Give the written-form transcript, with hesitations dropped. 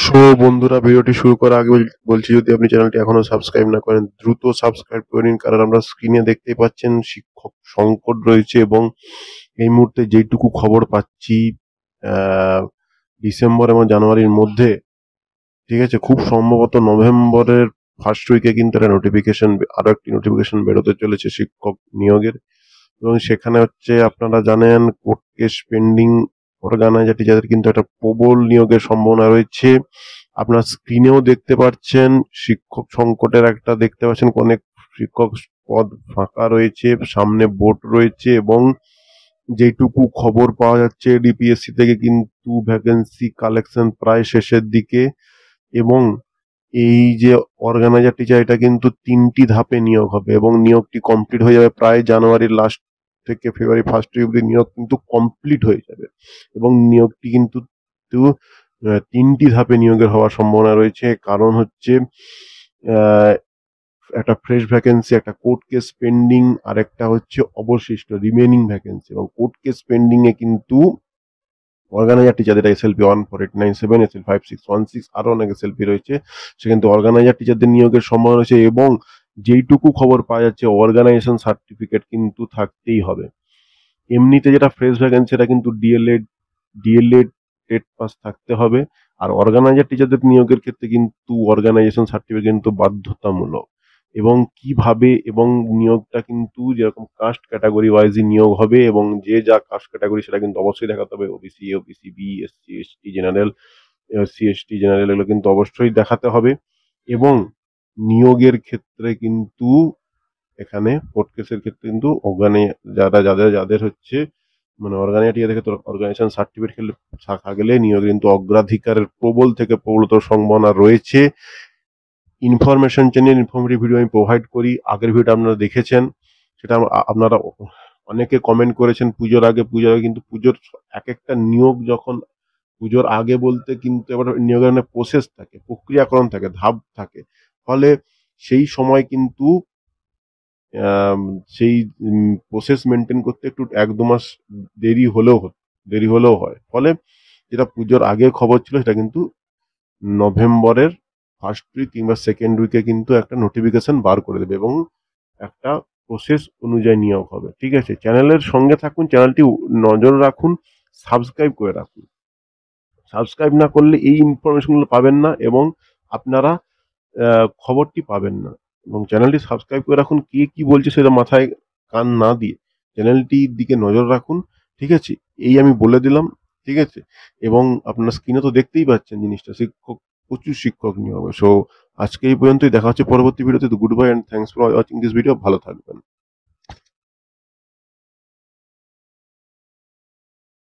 So বন্ধুরা, ভিডিওটি শুরু করার আগে বলছি, যদি আপনি চ্যানেলটি এখনো সাবস্ক্রাইব না করেন দ্রুত সাবস্ক্রাইব করে নিন, কারণ আমরা স্ক্রিনে দেখতেই পাচ্ছেন শিক্ষক সংকট রয়েছে। এবং এই মুহূর্তে যেটুকু খবর পাচ্ছি, আহ, ডিসেম্বর এবং জানুয়ারির মধ্যে, ঠিক আছে, খুব সম্ভবত নভেম্বরের ফার্স্ট উইকে কিন্তু একটা নোটিফিকেশন, আরো একটি নোটিফিকেশন বেরোতে চলেছে শিক্ষক নিয়োগের। এবং সেখানে হচ্ছে আপনারা জানেন কোর্ট কেস পেন্ডিং অর্গানাইজার টিচারদের কিন্তু একটা প্রবল নিয়োগের সম্ভাবনা রয়েছে। আপনার স্ক্রিনেও দেখতে পাচ্ছেন শিক্ষক সংকটের একটা, দেখতে পাচ্ছেন অনেক শিক্ষক পদ ফাঁকা রয়েছে, সামনে বোর্ড রয়েছে। এবং যেটুকু খবর পাওয়া যাচ্ছে ডিপিএসসি থেকে, কিন্তু ভ্যাকেন্সি কালেকশন প্রায় শেষের দিকে। এবং এই যে অর্গানাইজার টিচার, এটা কিন্তু 3টি ধাপে নিয়োগ হবে এবং নিয়োগটি কমপ্লিট হয়ে যাবে প্রায় জানুয়ারির লাস্ট থেকে ফেব্রুয়ারি ফার্স্ট উইক অব্দি নিয়োগ কিন্তু কমপ্লিট হয়ে যাবে। এবং নিয়োগটি কিন্তু 3টি ধাপে নিয়োগের হওয়ার সম্ভাবনা রয়েছে। কারণ হচ্ছে আহ, একটা ফ্রেশ ভ্যাকেন্সি, একটা কোর্ট কেস পেন্ডিং, আর একটা হচ্ছে অবশিষ্ট রিমেনিং ভ্যাকেন্সি। এবং কোর্ট কেস পেন্ডিং এ কিন্তু অর্গানাইজার টিচারদের এসএলপি 14897, এসএল 5616, আরো অনেক এসএলপি রয়েছে, সে কিন্তু অর্গানাইজার টিচারদের নিয়োগের সম্ভাবনা রয়েছে। এবং যেইটুকু খবর পাওয়া যাচ্ছে, অর্গানাইজেশন সার্টিফিকেট কিন্তু থাকতেই হবে। এমনিতে যেটা ফ্রেশ ভ্যাকেন্সি, এটা কিন্তু ডিএলএড টেট পাস থাকতে হবে। আর অর্গানাইজার টিচারদের নিয়োগের ক্ষেত্রে কিন্তু অর্গানাইজেশন সার্টিফিকেট কিন্তু বাধ্যতামূলক। এবং কিভাবে, এবং নিয়োগটা কিন্তু যেরকম কাস্ট ক্যাটাগরি ওয়াইজ নিয়োগ হবে, এবং যে যা কাস্ট ক্যাটাগরি সেটা কিন্তু অবশ্যই দেখাতে হবে। OBC, OBC B, SC ST general, SC ST general, এগুলো কিন্তু অবশ্যই দেখাতে হবে। এবং নিয়োগের ক্ষেত্রে কিন্তু এখানে কোর্ট কেসের ক্ষেত্রে কিন্তু যাদের যাদের হচ্ছে মানে অর্গানাইজার থেকে অর্গানাইজেশন সার্টিফিকেট থাকা গেলে নিয়োগ কিন্তু অগ্রাধিকারের প্রবল থেকে প্রবলতর সম্ভাবনা রয়েছে। ইনফরমেশন চ্যানেল ইনফরমেটিভ ভিডিও আমি প্রোভাইড করি। আগের ভিডিওটা আপনারা দেখেছেন, সেটা আপনারা অনেকে কমেন্ট করেছেন পুজোর আগে কিন্তু পুজোর এক একটা নিয়োগ, যখন পুজোর আগে বলতে কিন্তু এবার নিয়োগের অনেক প্রসেস থাকে, প্রক্রিয়াকরণ থাকে, ধাপ থাকে। ফলে সেই সময় কিন্তু আম, সেই প্রসেস মেনটেন করতে একটু 1-2 মাস দেরি হলেও হয়। ফলে যেটা পুজোর আগে খবর ছিল, সেটা কিন্তু নভেম্বরের ফার্স্ট উইক কিংবা সেকেন্ড উইকে কিন্তু একটা নোটিফিকেশন বার করে দেবে এবং একটা প্রসেস অনুযায়ী নিয়োগ হবে। ঠিক আছে, চ্যানেলের সঙ্গে থাকুন, চ্যানেলটি নজর রাখুন, সাবস্ক্রাইব করে রাখুন। সাবস্ক্রাইব না করলে এই ইনফরমেশনগুলো পাবেন না, এবং আপনারা খবরটি পাবেন না। এবং চ্যানেলটি সাবস্ক্রাইব করে রাখুন, কে কি বলছে সেটা মাথায় কান না দিয়ে চ্যানেলটির দিকে নজর রাখুন। ঠিক আছে, এই আমি বলে দিলাম। ঠিক আছে, এবং আপনার স্ক্রিনে তো দেখতেই পাচ্ছেন জিনিসটা, প্রচুর শিক্ষক নিয়োগ হবে। সো আজকে এই পর্যন্তই, দেখা হচ্ছে পরবর্তী ভিডিওতে। Good bye and thanks for watching this video. ভালো থাকবেন।